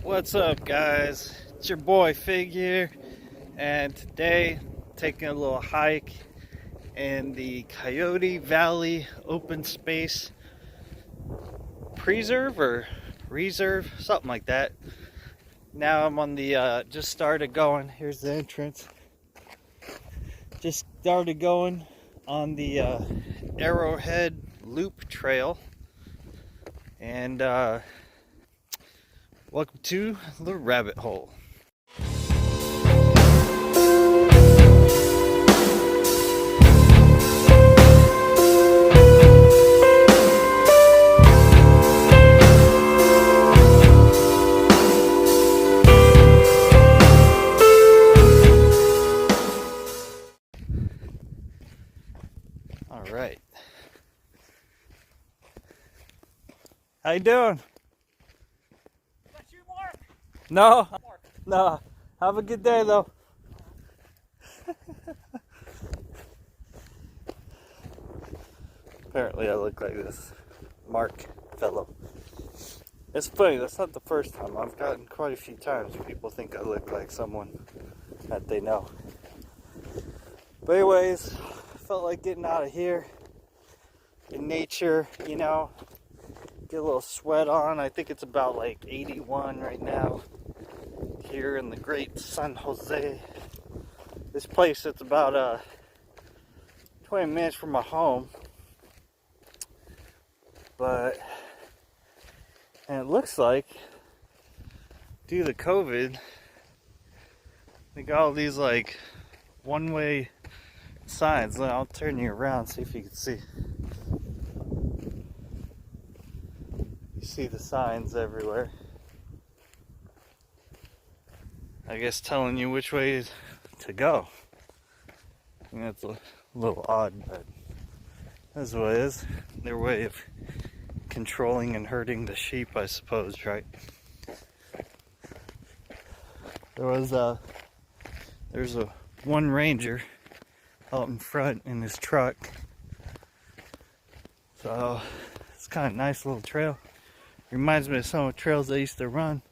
What's up, guys? It's your boy Fig here, and today taking a little hike in the Coyote Valley Open Space Preserve or Reserve, something like that. Now I'm on the just started going. Here's the entrance. Just started going on the Arrowhead Loop Trail, and welcome to the rabbit hole. All right. How you doing? Is that you, Mark? No, Mark. no. Have a good day, though. Apparently, I look like this Mark fellow. It's funny. That's not the first time. I've gotten quite a few times people think I look like someone that they know. But anyways, I felt like getting out of here in nature, you know, get a little sweat on. I think it's about like 81 right now here in the great San Jose. This place, it's about 20 minutes from my home, and it looks like due to COVID they got all these like one-way signs. I'll turn you around, see if you can see. You see the signs everywhere, I guess, telling you which way to go. I mean, that's a little odd, but that's what it is. Their way of controlling and herding the sheep, I suppose, right? There's a one ranger out in front in his truck. So it's kind of a nice little trail. Reminds me of some of the trails I used to run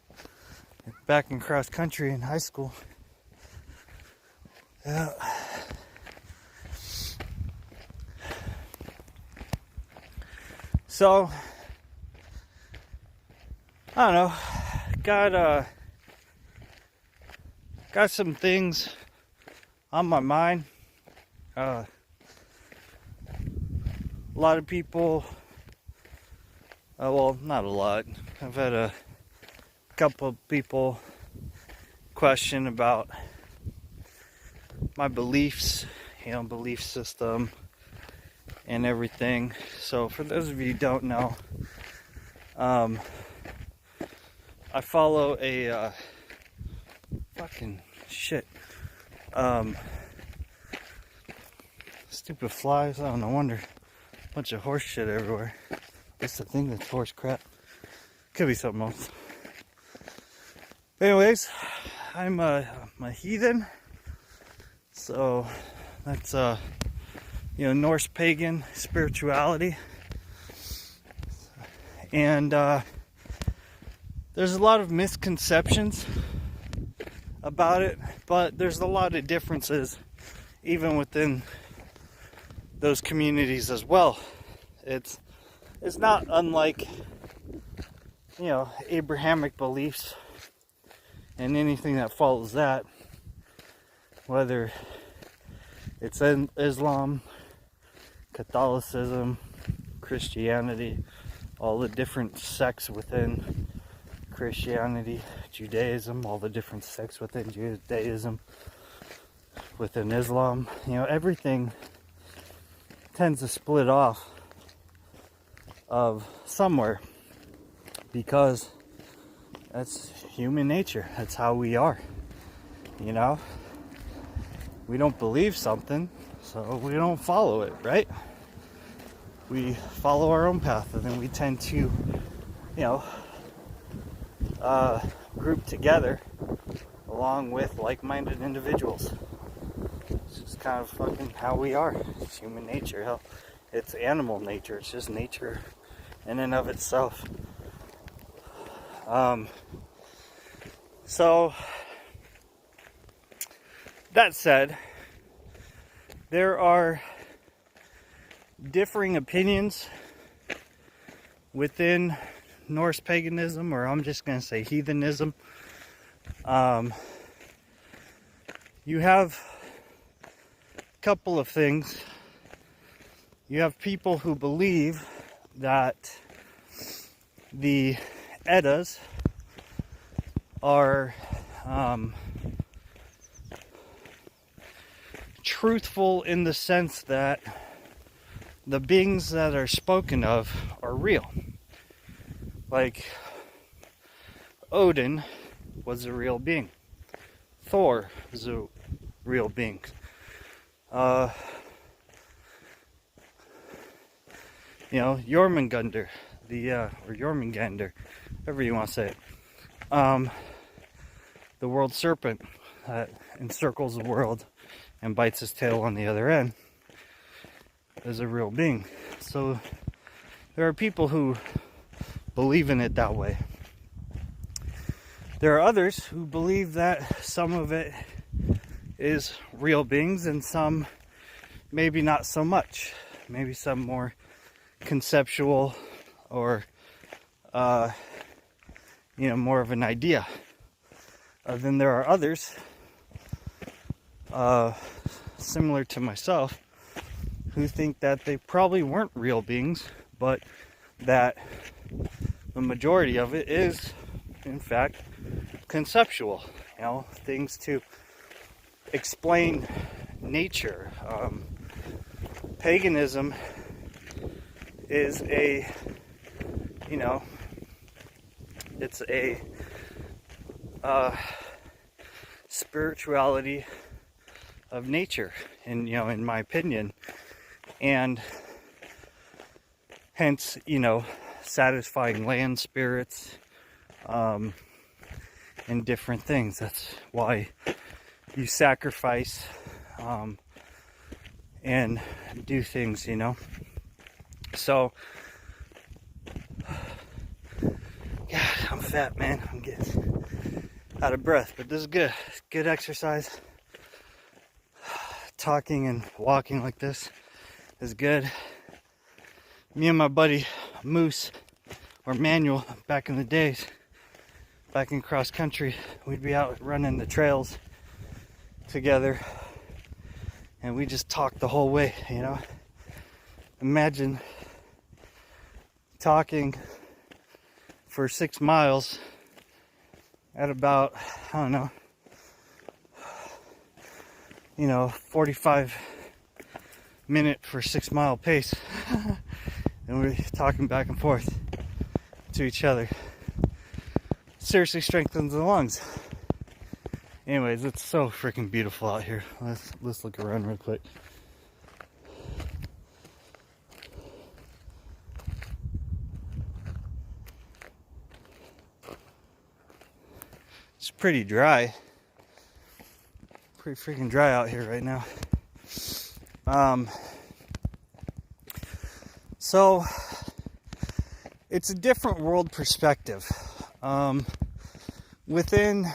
back in cross country in high school. Yeah. So I don't know. Got some things on my mind. A lot of people, well, not a lot. I've had a couple of people question about my beliefs, belief system and everything. So for those of you who don't know, I follow a fucking shit. Stupid flies. Oh, no wonder. Bunch of horse shit everywhere. It's the thing that's horse crap. Could be something else. Anyways, I'm a heathen. So that's Norse pagan spirituality. And there's a lot of misconceptions about it, but there's a lot of differences even within those communities as well. It's not unlike Abrahamic beliefs and anything that follows that, whether it's in Islam, Catholicism, Christianity, all the different sects within Christianity, Judaism, all the different sects within Judaism, within Islam. Everything tends to split off of somewhere because that's human nature. That's how we are. We don't believe something, so we don't follow it, right? We follow our own path, and then we tend to, group together along with like-minded individuals. It's just kind of fucking how we are. It's human nature. Hell, it's animal nature. It's just nature in and of itself. So, that said, there are differing opinions within Norse paganism, or I'm just going to say heathenism. You have a couple of things. You have people who believe that the Eddas are truthful in the sense that the beings that are spoken of are real. Like Odin was a real being. Thor was a real being. Jormungandr, or Jormungandr, however you want to say it. The world serpent that encircles the world and bites his tail on the other end is a real being. So there are people who believe in it that way. There are others who believe that some of it is real beings and some maybe not so much. Maybe some more conceptual or more of an idea. Then there are others similar to myself who think that they probably weren't real beings, but that the majority of it is in fact conceptual, things to explain nature. Paganism is it's a spirituality of nature, in my opinion, and hence, satisfying land spirits, and different things. That's why you sacrifice, and do things, So, God, I'm fat, man. I'm getting out of breath, but this is good. Good exercise. Talking and walking like this is good. Me and my buddy Moose, or Manuel, back in the days, back in cross country, we'd be out running the trails together, and we just talked the whole way, Imagine talking for 6 miles at about, 45 minute for 6 mile pace. And we're talking back and forth to each other. Seriously strengthens the lungs. Anyways, it's so freaking beautiful out here. Let's look around real quick. It's pretty dry. Pretty freaking dry out here right now. So it's a different world perspective. Within,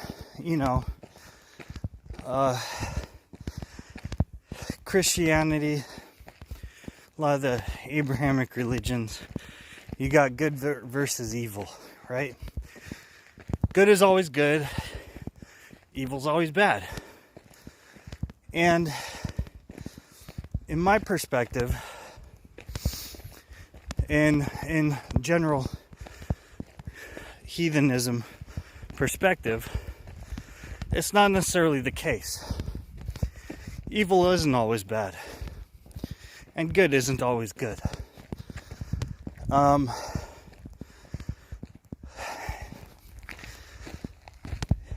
Christianity, a lot of the Abrahamic religions, you got good versus evil, right? Good is always good, evil's always bad. And in my perspective, in general heathenism perspective, it's not necessarily the case. Evil isn't always bad, and good isn't always good.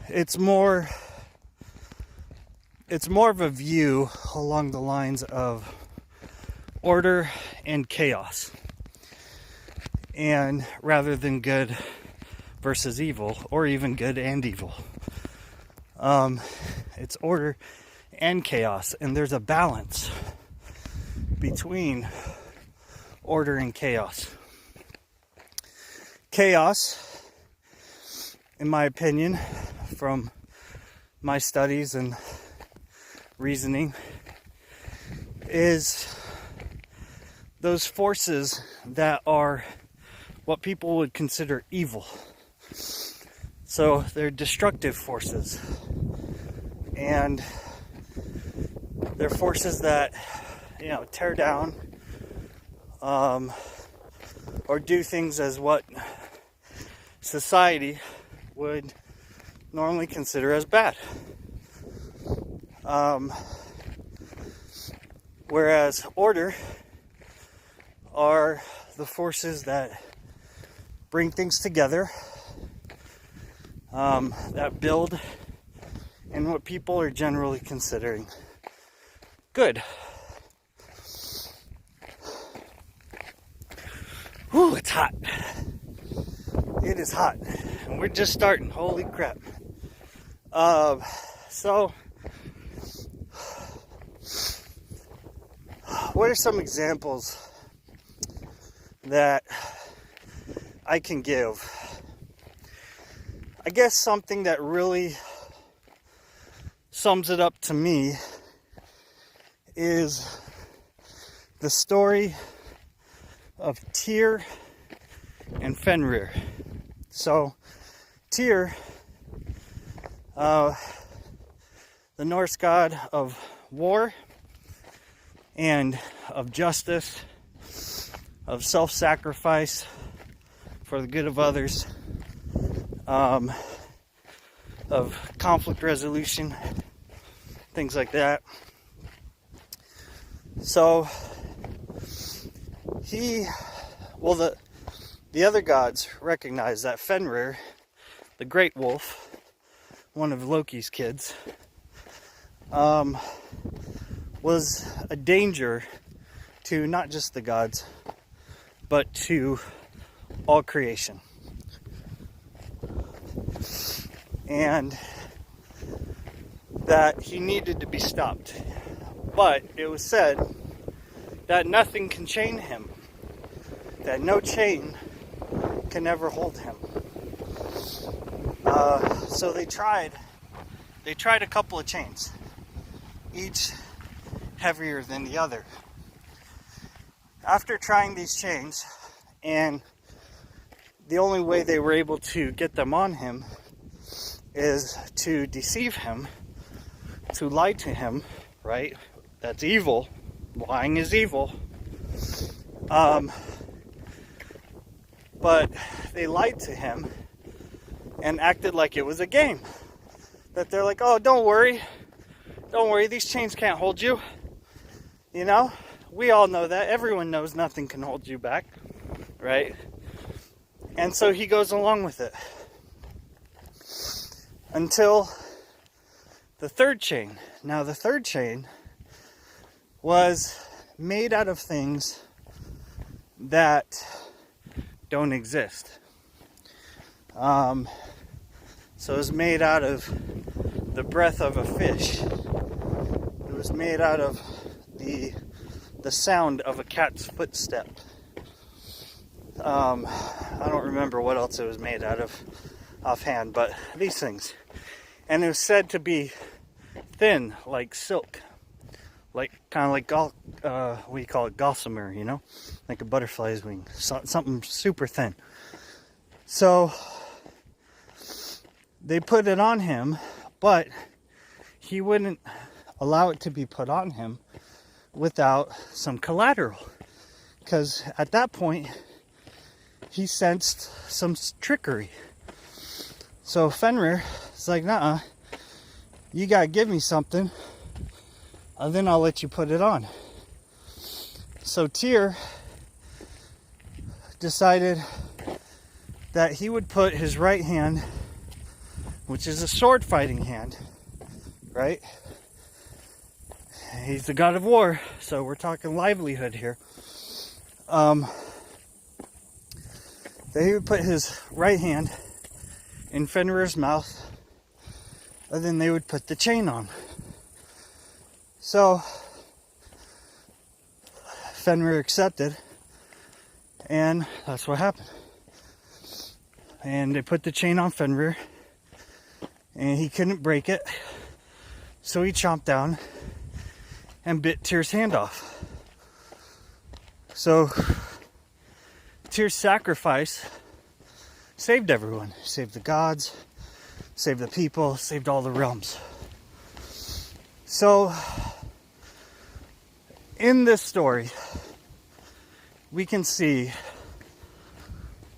It's more of a view along the lines of order and chaos, and rather than good versus evil, or even good and evil. It's order and chaos, and there's a balance between order and chaos. Chaos, in my opinion, from my studies and reasoning is those forces that are what people would consider evil. So they're destructive forces, and they're forces that, tear down or do things as what society would normally consider as bad. Whereas order are the forces that bring things together, that build in what people are generally considering good. Whew, it's hot. It is hot. And we're just starting. Holy crap. So, what are some examples that I can give? I guess something that really sums it up to me is the story of Tyr and Fenrir. So, Tyr, the Norse god of war and of justice, of self-sacrifice for the good of others, of conflict resolution, things like that. So the other gods recognize that Fenrir, the great wolf, one of Loki's kids, was a danger to not just the gods, but to all creation. And that he needed to be stopped. But it was said that nothing can chain him, that no chain can ever hold him. So they tried a couple of chains, each heavier than the other. After trying these chains, and the only way they were able to get them on him is to deceive him, to lie to him, right? That's evil. Lying is evil. But they lied to him and acted like it was a game. That they're like, oh, don't worry, these chains can't hold you. We all know that. Everyone knows nothing can hold you back, right? And so he goes along with it. Until the third chain. Now, the third chain was made out of things that don't exist. So it was made out of the breath of a fish. It was made out of the sound of a cat's footstep. I don't remember what else it was made out of offhand, but these things. And it was said to be thin, like silk. Kind of like what do you call it? Gossamer, like a butterfly's wing. Something super thin. So they put it on him, but he wouldn't allow it to be put on him without some collateral. Because at that point, he sensed some trickery. So Fenrir is like, nah, you gotta give me something, and then I'll let you put it on. So Tyr decided that he would put his right hand, which is a sword fighting hand, right? He's the god of war, so we're talking livelihood here. That he would put his right hand in Fenrir's mouth, and then they would put the chain on. So Fenrir accepted, and that's what happened. And they put the chain on Fenrir, and he couldn't break it, so he chomped down and bit Tyr's hand off. So Tyr's sacrifice saved everyone, saved the gods, saved the people, saved all the realms. So in this story, we can see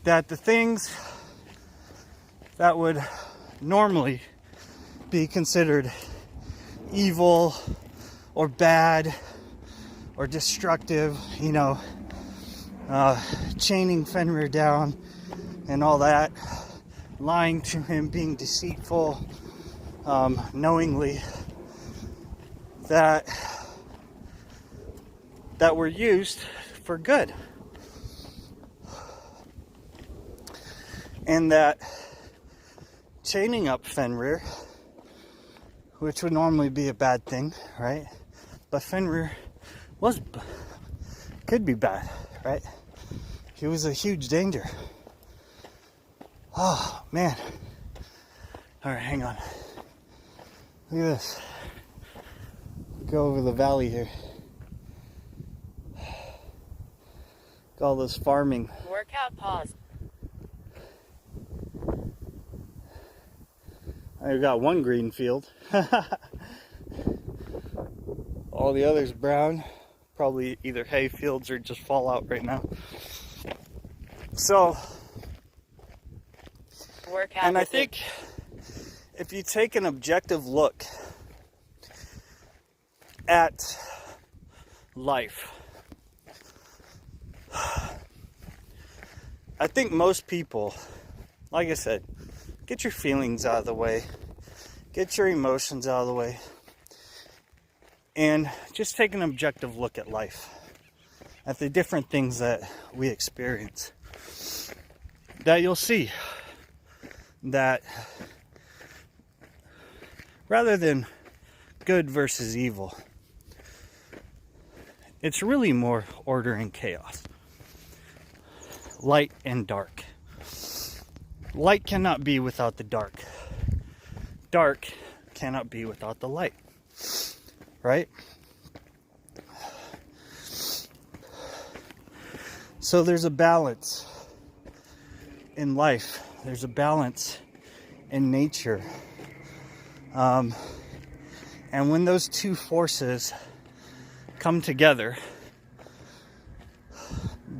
that the things that would normally be considered evil or bad or destructive, chaining Fenrir down and all that, lying to him, being deceitful, knowingly, that were used for good. And that chaining up Fenrir, which would normally be a bad thing, right? But Fenrir could be bad, right? He was a huge danger. Oh, man. All right, hang on. Look at this. Go over the valley here. Got all this farming. Workout pause. I've got one green field. All the others brown. Probably either hay fields or just fallout right now. So, Workout. and I think if you take an objective look at life, I think most people, like I said, get your feelings out of the way, get your emotions out of the way, and just take an objective look at life, at the different things that we experience. That you'll see that rather than good versus evil, it's really more order and chaos. Light and dark. Light cannot be without the dark. Dark cannot be without the light. Right? So there's a balance in life. There's a balance in nature. And when those two forces come together,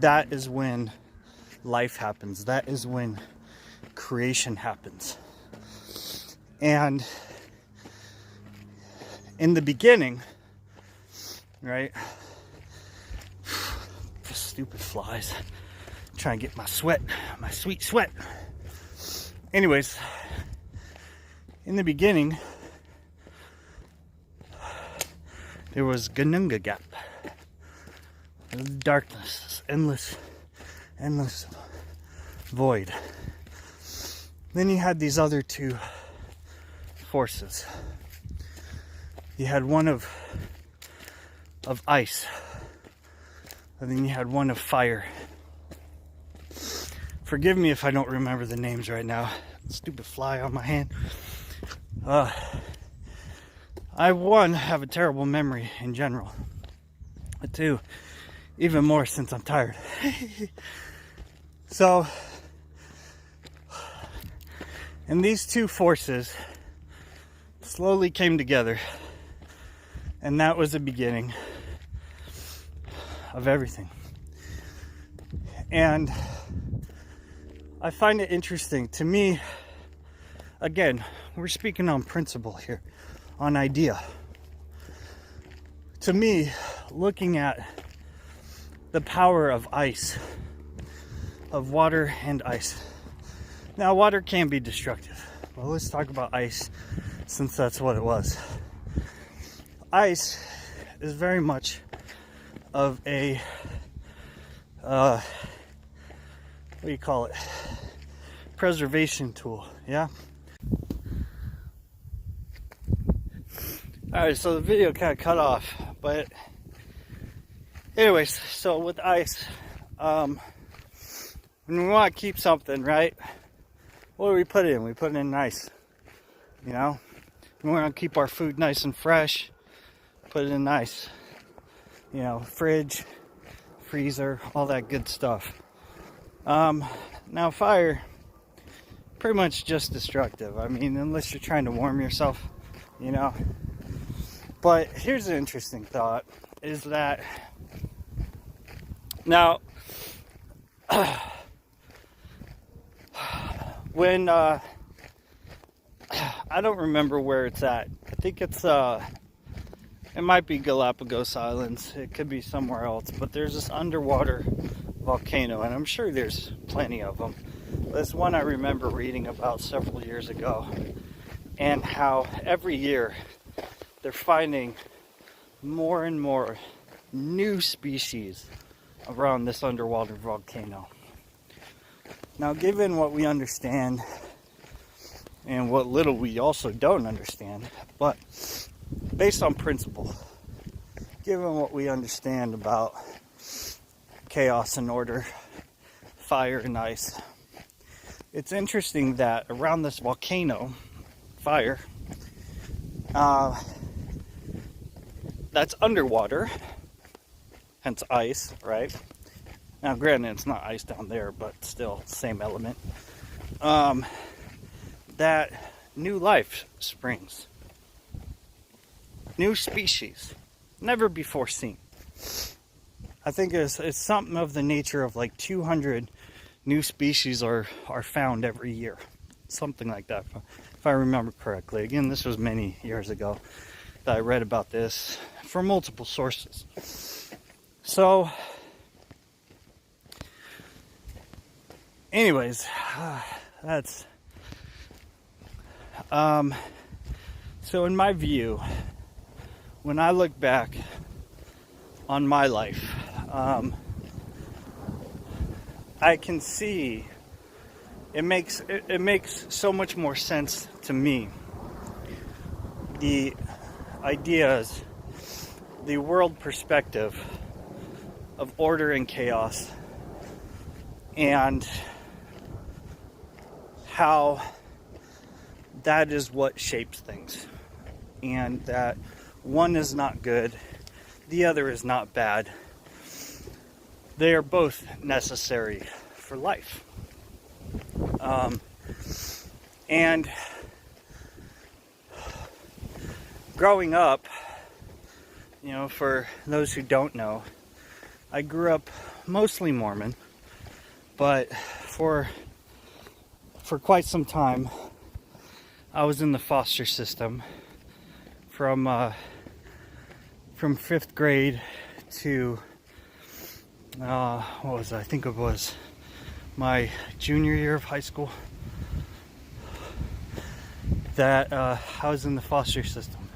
that is when life happens. That is when creation happens. And in the beginning, right? Stupid flies. Trying to get my sweet sweat. Anyways, in the beginning, there was Ganunga Gap. Darkness, endless void. Then you had these other two forces. You had one of ice, and then you had one of fire. Forgive me if I don't remember the names right now. Stupid fly on my hand. I, one, have a terrible memory in general. But two, even more since I'm tired. So, and these two forces slowly came together. And that was the beginning of everything. And I find it interesting. To me, again, we're speaking on principle here, on idea. To me, looking at the power of ice, of water and ice. Now, water can be destructive. Well, let's talk about ice, since that's what it was. Ice is very much of a, what do you call it? Preservation tool, yeah? Alright, so the video kind of cut off, but anyways, so with ice, when we want to keep something, right? What do we put it in? We put it in ice. You know, we want to keep our food nice and fresh, put it in nice, fridge, freezer, all that good stuff. Now fire, pretty much just destructive. I mean, unless you're trying to warm yourself, But here's an interesting thought, is that now, when, I don't remember where it's at. I think it might be Galapagos Islands. It could be somewhere else. But there's this underwater volcano, and I'm sure there's plenty of them. There's one I remember reading about several years ago, and how every year they're finding more and more new species around this underwater volcano. Now, given what we understand and what little we also don't understand, but based on principle, given what we understand about chaos and order, fire and ice, it's interesting that around this volcano, fire, that's underwater, hence ice, right? Now, granted, it's not ice down there, but still, same element. That new life springs. New species, never before seen. I think it's something of the nature of like 200 new species are found every year. Something like that, if I remember correctly. Again, this was many years ago that I read about this from multiple sources. So, anyways, that's... So in my view, when I look back on my life, I can see it makes so much more sense to me. The ideas, the world perspective of order and chaos, and how that is what shapes things, and that one is not good, the other is not bad. They are both necessary for life. And growing up, for those who don't know, I grew up mostly Mormon, but for quite some time I was in the foster system from 5th grade to I think it was my junior year of high school, that I was in the foster system.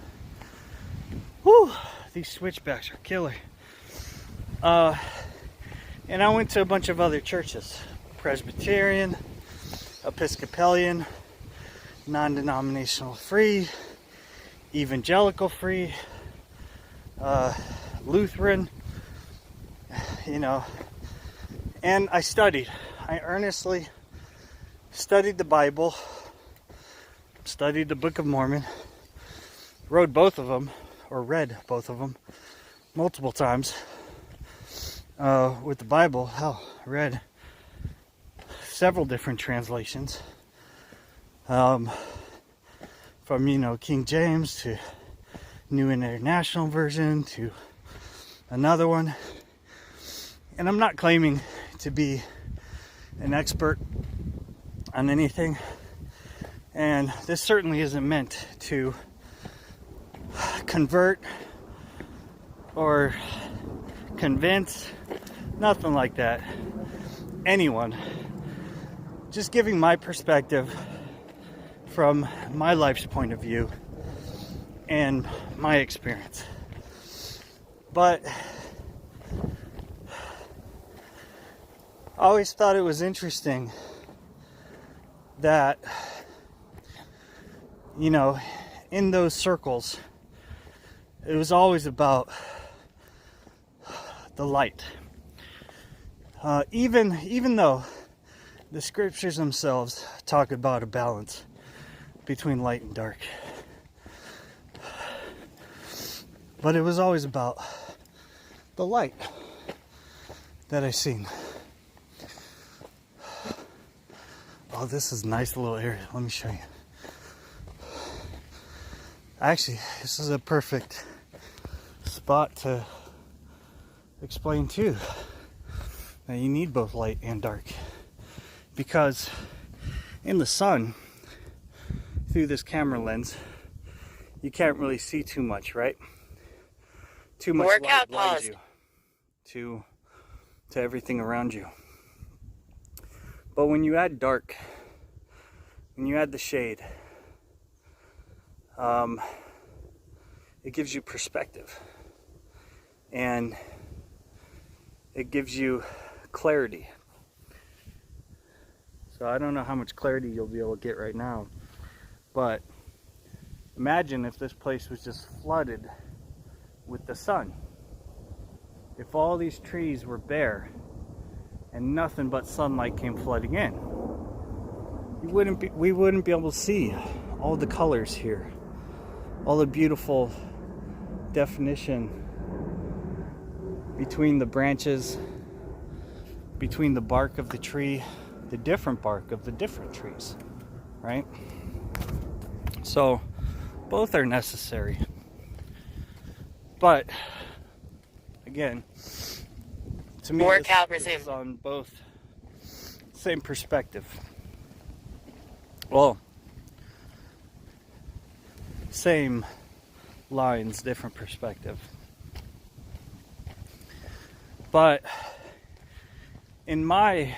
Whew, these switchbacks are killer. And I went to a bunch of other churches: Presbyterian, Episcopalian, non-denominational free, evangelical free, Lutheran, and I earnestly studied the Bible, studied the Book of Mormon, read both of them multiple times. With the Bible, I read several different translations, from King James to New International Version to another one. And I'm not claiming to be an expert on anything, and this certainly isn't meant to convert or convince, nothing like that, anyone. Just giving my perspective from my life's point of view and my experience. But I always thought it was interesting that, in those circles, it was always about the light. Even though the scriptures themselves talk about a balance between light and dark. But it was always about the light that I seen. Oh, this is a nice little area. Let me show you. Actually, this is a perfect spot to explain too that you need both light and dark, because in the sun, through this camera lens, you can't really see too much, right? Too much light blinds you to everything around you. But when you add dark, when you add the shade, it gives you perspective, and it gives you clarity. So I don't know how much clarity you'll be able to get right now, but imagine if this place was just flooded with the sun. If all these trees were bare and nothing but sunlight came flooding in, we wouldn't be able to see all the colors here, all the beautiful definition between the branches, between the bark of the tree, the different bark of the different trees, right? So both are necessary. But again, to me, this is on both same perspective. Well, same lines, different perspective. But in my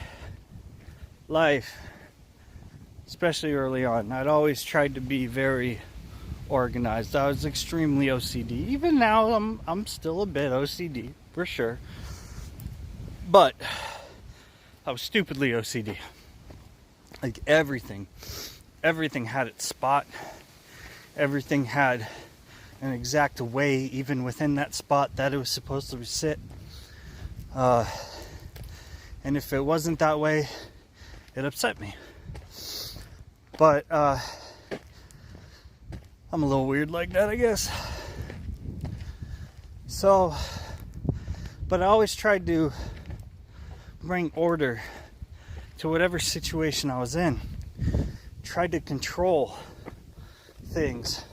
life, especially early on, I'd always tried to be very organized. I was extremely OCD. Even now, I'm still a bit OCD, for sure. But I was stupidly OCD. Like everything had its spot. Everything had an exact way, even within that spot, that it was supposed to sit. And if it wasn't that way, it upset me. But I'm a little weird like that, I guess. So, but I always tried to bring order to whatever situation I was in. Tried to control things.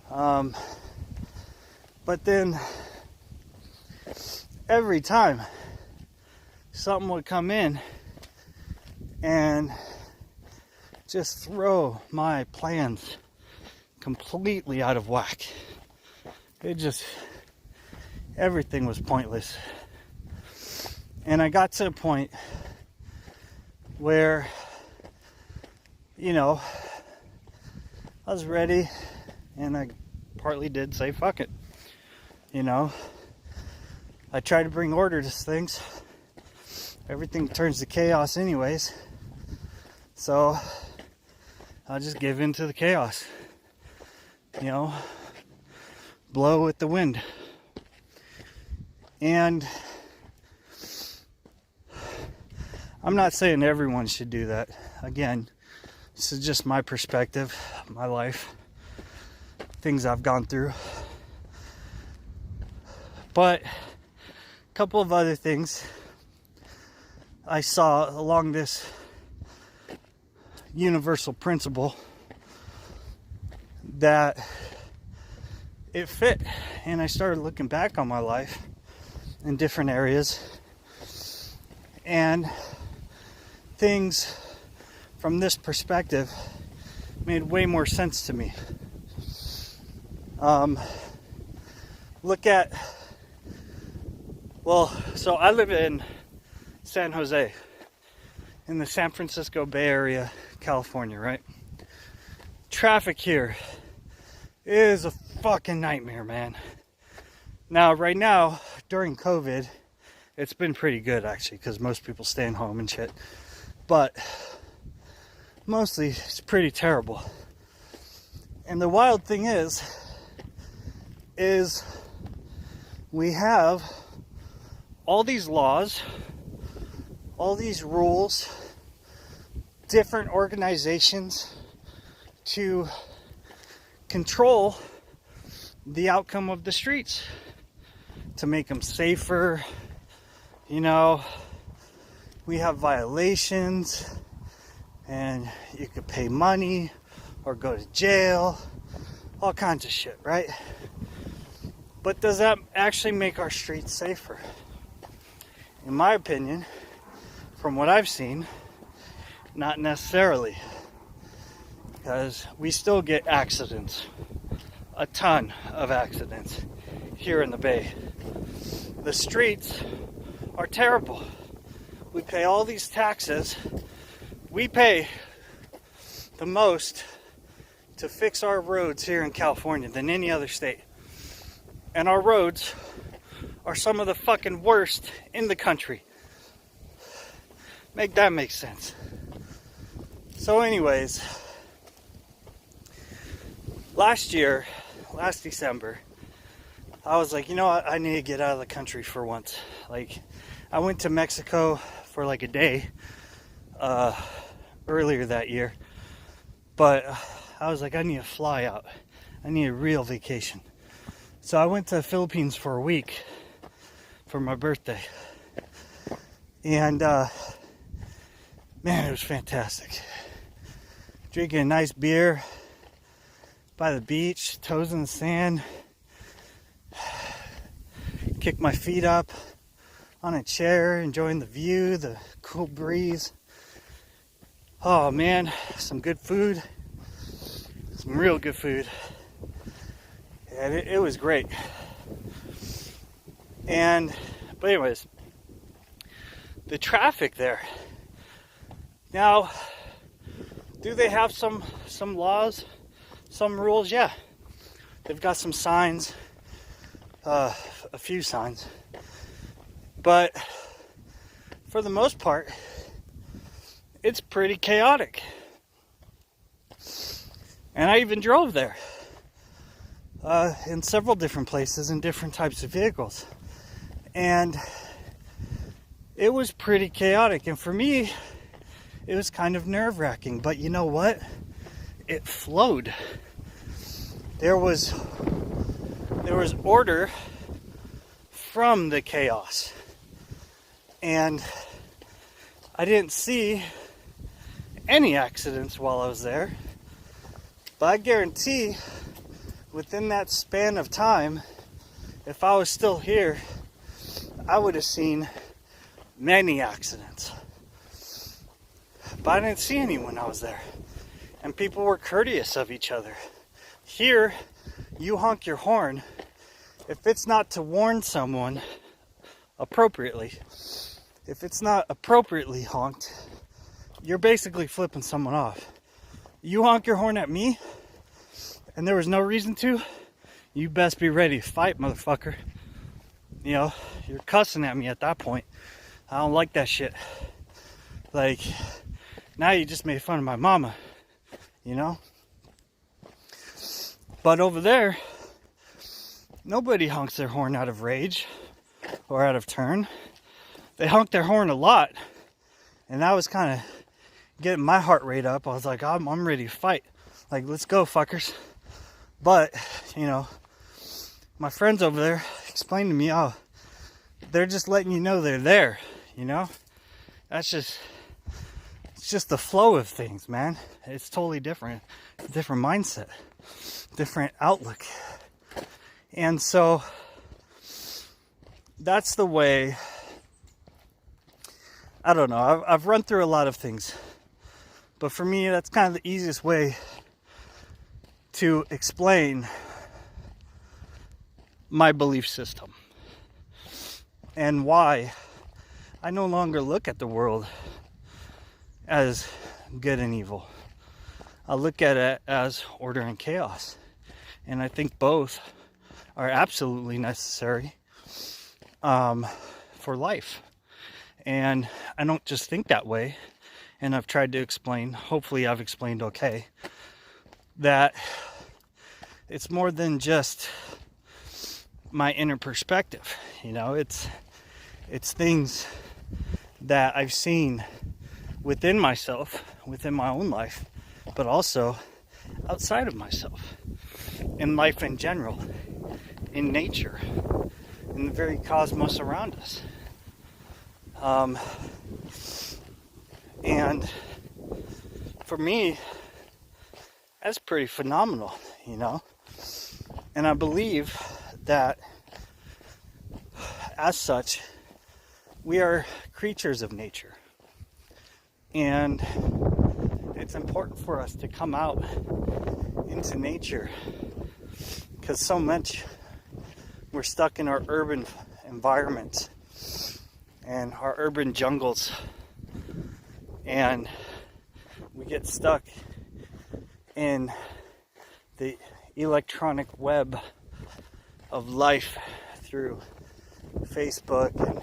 But then every time something would come in and just throw my plans completely out of whack. Everything was pointless. And I got to a point where, I was ready, and I partly did say fuck it. I try to bring order to things. Everything turns to chaos anyways. So I'll just give in to the chaos. Blow with the wind. And I'm not saying everyone should do that. Again, this is just my perspective, my life, things I've gone through. But a couple of other things I saw along this universal principle that it fit. And I started looking back on my life in different areas, and things from this perspective made way more sense to me. So I live in San Jose, in the San Francisco Bay Area, California, right? Traffic here is a fucking nightmare, man. Now, right now, during COVID, it's been pretty good, actually, because most people staying home and shit. But mostly, it's pretty terrible. And the wild thing is we have all these laws, all these rules, different organizations to control the outcome of the streets, to make them safer. You know, we have violations, and you could pay money or go to jail, all kinds of shit, right? But does that actually make our streets safer? In my opinion, from what I've seen, not necessarily. Because we still get accidents. A ton of accidents here in the Bay. The streets are terrible. We pay all these taxes. We pay the most to fix our roads here in California than any other state. And our roads are some of the fucking worst in the country. Make that make sense. So anyways, last December, I was like, you know what, I need to get out of the country for once. Like, I went to Mexico for like a day earlier that year, but I was like, I need to fly out. I need a real vacation. So I went to the Philippines for a week for my birthday. And man, it was fantastic. Drinking a nice beer by the beach, toes in the sand. Kick my feet up on a chair, enjoying the view, the cool breeze. Oh man, some good food. Some real good food. And it was great. But anyways, the traffic there. Now, do they have some laws, some rules? Yeah. They've got some signs, a few signs. But for the most part, it's pretty chaotic. And I even drove there in several different places in different types of vehicles. And it was pretty chaotic. And for me, it was kind of nerve-wracking. But you know what? It flowed. There was order from the chaos. And I didn't see any accidents while I was there. But I guarantee within that span of time, if I was still here, I would have seen many accidents. But I didn't see any when I was there. And people were courteous of each other. Here, you honk your horn if it's not to warn someone appropriately. If it's not appropriately honked, you're basically flipping someone off. You honk your horn at me, and there was no reason to, you best be ready to fight, motherfucker. You know, you're cussing at me at that point. I don't like that shit. Like, now you just made fun of my mama, you know? But over there, nobody honks their horn out of rage or out of turn. They honk their horn a lot, and that was kind of getting my heart rate up. I was like, I'm ready to fight. Like, let's go, fuckers. But, you know, my friends over there explained to me, oh, they're just letting you know they're there, you know? It's just the flow of things, man. It's totally different. Different mindset. Different outlook. And so, that's the way, I don't know, I've run through a lot of things. But for me, that's kind of the easiest way to explain my belief system and why I no longer look at the world as good and evil. I look at it as order and chaos. And I think both are absolutely necessary for life. And I don't just think that way. And I've tried to explain, hopefully I've explained okay, that it's more than just my inner perspective. You know, it's things that I've seen within myself, within my own life, but also outside of myself, in life in general, in nature, in the very cosmos around us. And for me, that's pretty phenomenal, you know? And I believe that as such, we are creatures of nature. And it's important for us to come out into nature, because so much we're stuck in our urban environments and our urban jungles, and we get stuck in the electronic web of life through Facebook and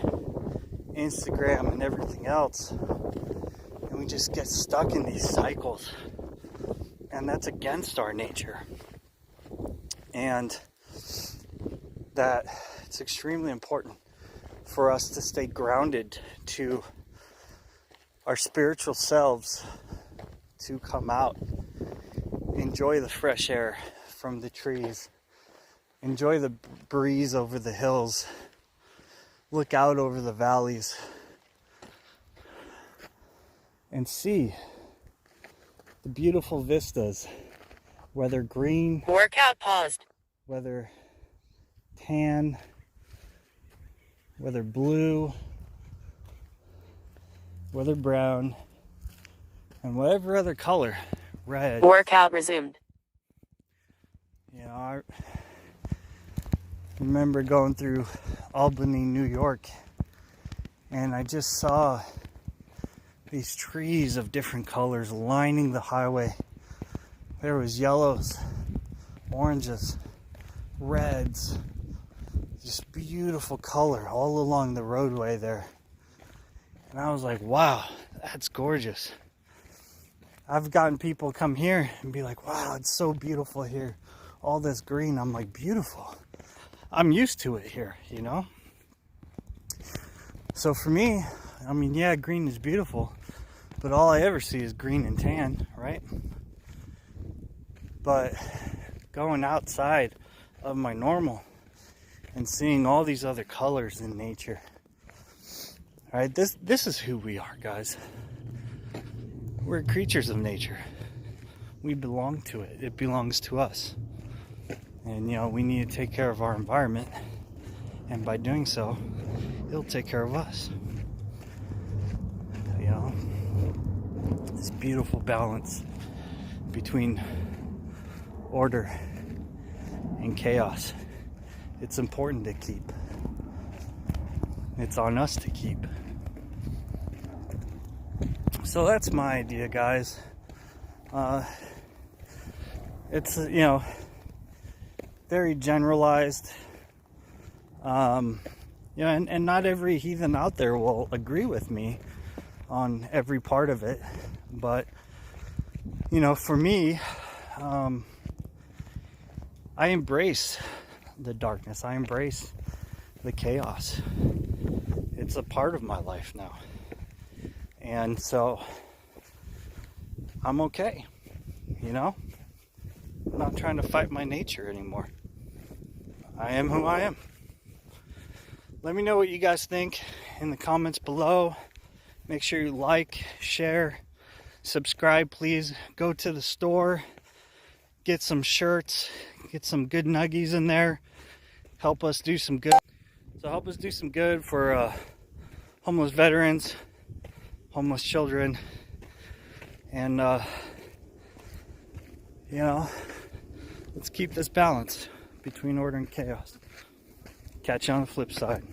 Instagram and everything else, and we just get stuck in these cycles, and that's against our nature. And that it's extremely important for us to stay grounded to our spiritual selves, to come out, enjoy the fresh air from the trees, enjoy the breeze over the hills, look out over the valleys, and see the beautiful vistas, whether green, workout paused, whether tan, whether blue, whether brown, and whatever other color, red. workout resumed. You know, I remember going through Albany, New York, and I just saw these trees of different colors lining the highway. There was yellows, oranges, reds, just beautiful color all along the roadway there. And I was like, wow, that's gorgeous. I've gotten people come here and be like, wow, it's so beautiful here. All this green. I'm like, beautiful. I'm used to it here, you know? So for me, I mean, yeah, green is beautiful, but all I ever see is green and tan, right? But going outside of my normal and seeing all these other colors in nature, right? This is who we are, guys. We're creatures of nature. We belong to it. It belongs to us. And, you know, we need to take care of our environment. And by doing so, it'll take care of us. You know, this beautiful balance between order and chaos. It's important to keep. It's on us to keep. So that's my idea, guys. It's, you know, very generalized. You know, and not every heathen out there will agree with me on every part of it. But, you know, for me, I embrace the darkness. I embrace the chaos. It's a part of my life now. And so I'm okay, you know? I'm not trying to fight my nature anymore. I am who I am. Let me know what you guys think in the comments below. Make sure you like, share, subscribe, please. Go to the store, get some shirts, get some good nuggies in there. Help us do some good. So help us do some good for homeless veterans, homeless children, and you know, let's keep this balance between order and chaos. Catch you on the flip side.